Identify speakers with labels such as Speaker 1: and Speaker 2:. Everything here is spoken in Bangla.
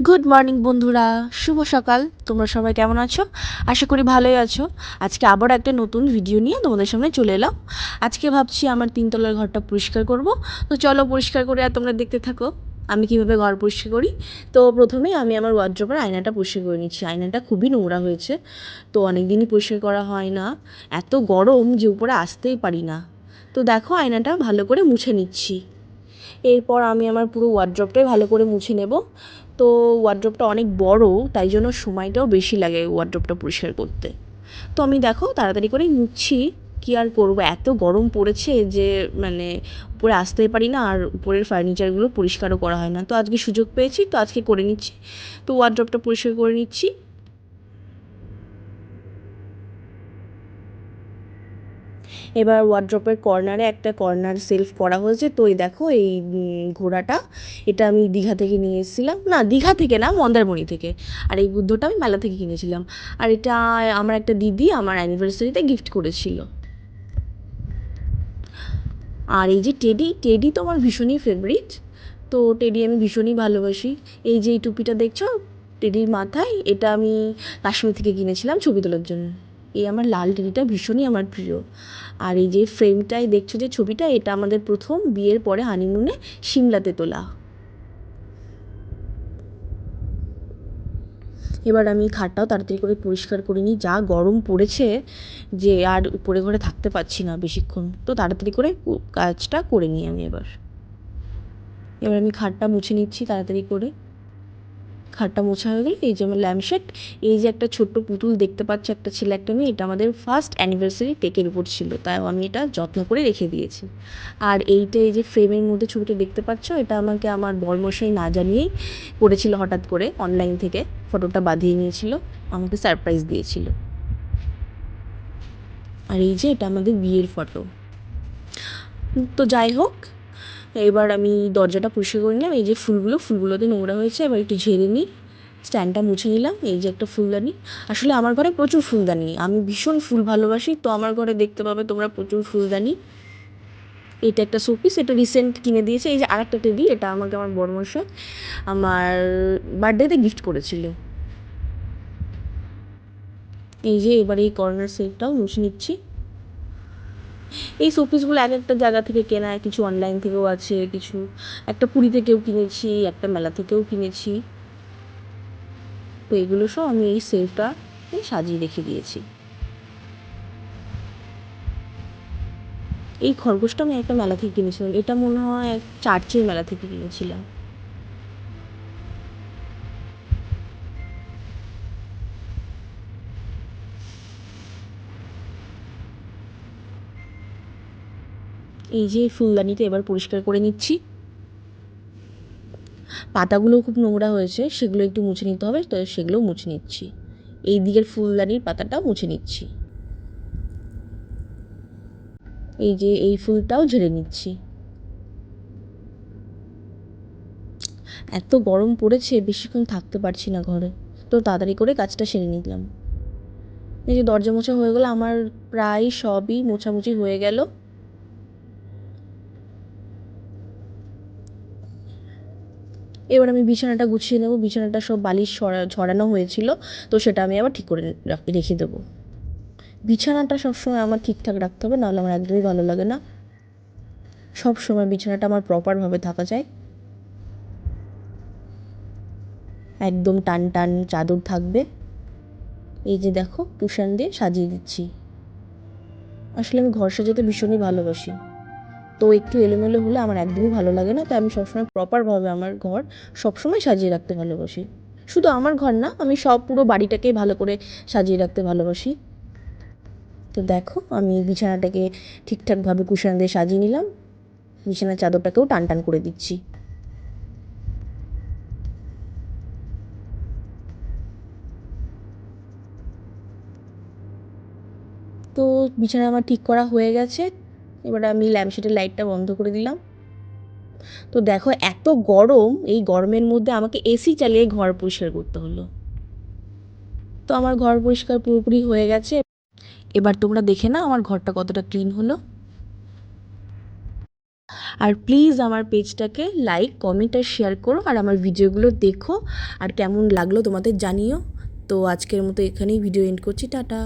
Speaker 1: গুড মর্নিং বন্ধুরা, শুভ সকাল। তোমরা সবাই কেমন আছো? আশা করি ভালোই আছো। আজকে আবার একটা নতুন ভিডিও নিয়ে তোমাদের সামনে চলে এলাম। আজকে ভাবছি আমার তিনতলার ঘরটা পরিষ্কার করব। তো চলো পরিষ্কার করে আর তোমরা দেখতে থাকো আমি কীভাবে ঘর পরিষ্কার করি। তো প্রথমেই আমি আমার ওয়ার্ড্রোবের আয়নাটা পরিষ্কার করে নিচ্ছি। আয়নাটা খুবই নোংরা হয়েছে, তো অনেক দিনই পরিষ্কার করা হয় না। এত গরম যে উপরে আসতেই পারি না। তো দেখো আয়নাটা ভালো করে মুছে নিচ্ছি। এরপর আমি আমার পুরো ওয়ার্ড্রপটাই ভালো করে মুছে নেব। তো ওয়ার্ড্রপটা অনেক বড়, তাই জন্য সময়টাও বেশি লাগে ওয়ার্ড্রপটা পরিষ্কার করতে। তো আমি দেখো তাড়াতাড়ি করে মুছছি। কী আর করবো, এত গরম পড়েছে যে মানে উপরে আসতেই পারি না, আর উপরের ফার্নিচারগুলো পরিষ্কারও করা হয় না। তো আজকে সুযোগ পেয়েছি, তো আজকে করে নিচ্ছি। তো ওয়ার্ড্রপটা পরিষ্কার করে নিচ্ছি। এবার ওয়ার্ড্রপের কর্নারে একটা কর্নার সেলফ করা হয়েছে। তো এই দেখো এই ঘোড়াটা, এটা আমি দীঘা থেকে নিয়ে এসেছিলাম, না দীঘা থেকে না, মন্দারমণি থেকে। আর এই বুদ্ধটা আমি মেলা থেকে কিনেছিলাম। আর এটা আমার একটা দিদি আমার অ্যানিভার্সারিতে গিফট করেছিল। আর এই যে টেডি, টেডি তো আমার ভীষণই ফেভারিট। তো টেডি আমি ভীষণই ভালোবাসি। এই যে এই টুপিটা দেখছো টেডির মাথায়, এটা আমি কাশ্মীর থেকে কিনেছিলাম ছবি তোলার জন্য। এই আমার লাল টেডিটা ভীষণই আমার প্রিয়। আর এই যে ফ্রেমটায় দেখছো যে ছবিটা, এটা আমাদের প্রথম বিয়ের পরে হানিমুনে সিমলাতে তোলা। এবার আমি খাটটাও তাড়াতাড়ি করে পরিষ্কার করে নিই, যা গরম পড়েছে যে আর উপরে ঘরে থাকতে পারছি না বেশিক্ষণ। তো তাড়াতাড়ি করে কাজটা করে নিই আমি এবার আমি খাটটা মুছে নিচ্ছি তাড়াতাড়ি করে। খাটটা মোছা হয়ে গেলে এই যে আমার ল্যাম্পশেড, এই যে একটা ছোট্ট পুতুল দেখতে পাচ্ছ, একটা ছেলে একটা মেয়ে, এটা আমাদের ফার্স্ট অ্যানিভার্সারি কেকের উপর ছিল, তাই আমি এটা যত্ন করে রেখে দিয়েছি। আর এইটা এই যে ফ্রেমের মধ্যে ছবিটা দেখতে পাচ্ছ, এটা আমাকে আমার বরমশাই না জানিয়েই করেছিল, হঠাৎ করে অনলাইন থেকে ফটোটা বাঁধিয়ে নিয়েছিল, আমাকে সারপ্রাইজ দিয়েছিল। আর এই যে এটা আমাদের বিয়ের ফটো। তো যাই হোক, এবার আমি দরজাটা পরিষ্কার করে নিলাম। এই যে ফুলগুলোতে নোংরা হয়েছে, এবার একটু ঝেড়ে নিই। স্ট্যান্ডটা মুছে নিলাম। এই যে একটা ফুলদানি, আসলে আমার ঘরে প্রচুর ফুলদানি, আমি ভীষণ ফুল ভালোবাসি, তো আমার ঘরে দেখতে পাবে তোমরা প্রচুর ফুলদানি। এটা একটা শোপিস, এটা রিসেন্ট কিনে দিয়েছে। এই যে আরেকটা টেডি, এটা আমাকে আমার বড়মশাই আমার বার্থডেতে গিফট করেছিল। এই যে এবার এই কর্নার সেটটাও মুছে নিচ্ছি। এই শোপিসগুলো এক একটা জায়গা থেকে কেনা, কিছু অনলাইন থেকেও আছে, কিছু একটা পুরী থেকেও কিনেছি, একটা মেলা থেকেও কিনেছি। তো এগুলো সব আমি এই সেলফটা সাজিয়ে রেখে দিয়েছি। এই খরগোশটা আমি একটা মেলা থেকে কিনেছিলাম, এটা মনে হয় চার্চের মেলা থেকে কিনেছিলাম। এই যে ফুলদানিটা এবার পরিষ্কার করে নিচ্ছি। পাতাগুলোও খুব নোংরা হয়েছে, সেগুলো একটু মুছে নিতে হবে, তো সেগুলোও মুছে নিচ্ছি। এই দিকের ফুলদানির পাতাটাও মুছে নিচ্ছি। এই যে এই ফুলটাও ঝেড়ে নিচ্ছি। এত গরম পড়েছে, বেশিক্ষণ থাকতে পারছি না ঘরে, তো তাড়াতাড়ি করে কাজটা সেরে নিলাম। এই যে দরজা মোছা হয়ে গেলো আমার, প্রায় সবই মোছামুছি হয়ে গেল। এবার আমি বিছানাটা গুছিয়ে নেবো। বিছানাটা সব বালিশ ছড়ানো হয়েছিল, তো সেটা আমি আবার ঠিক করে রেখে দেবো। বিছানাটা সবসময় আমার ঠিকঠাক রাখতে হবে, নাহলে আমার একদমই ভালো লাগে না। সব সময় বিছানাটা আমার প্রপারভাবে থাকা চাই, একদম টান টান চাদর থাকবে। এই যে দেখো কুশন দিয়ে সাজিয়ে দিচ্ছি। আসলে আমি ঘর সাজাতে ভীষণই ভালোবাসি, তো একটু এলোমেলো হলে আমার একদমই ভালো লাগে না, তাই আমি সবসময় প্রপারভাবে আমার ঘর সবসময় সাজিয়ে রাখতে ভালোবাসি। শুধু আমার ঘর না, আমি সব পুরো বাড়িটাকেই ভালো করে সাজিয়ে রাখতে ভালোবাসি। তো দেখো আমি বিছানাটাকে ঠিকঠাকভাবে কুশন দিয়ে সাজিয়ে নিলাম। বিছানার চাদরটাকেও টান টান করে দিচ্ছি। তো বিছানা আমার ঠিক করা হয়ে গেছে। এবার আমি ল্যাম্পশেডের লাইটটা বন্ধ করে দিলাম। তো দেখো এত গরম, এই গরমের মধ্যে আমাকে এসি চালিয়ে ঘর পরিষ্কার করতে হলো। তো আমার ঘর পরিষ্কার পুরোপুরি হয়ে গেছে। এবার তোমরা দেখে নাও আমার ঘরটা কতটা ক্লিন হলো। আর প্লিজ আমার পেজটাকে লাইক, কমেন্ট আর শেয়ার করো, আর আমার ভিডিওগুলো দেখো আর কেমন লাগলো তোমাদের জানিও। তো আজকের মতো এখানেই ভিডিও এন্ড করছি, টাটা।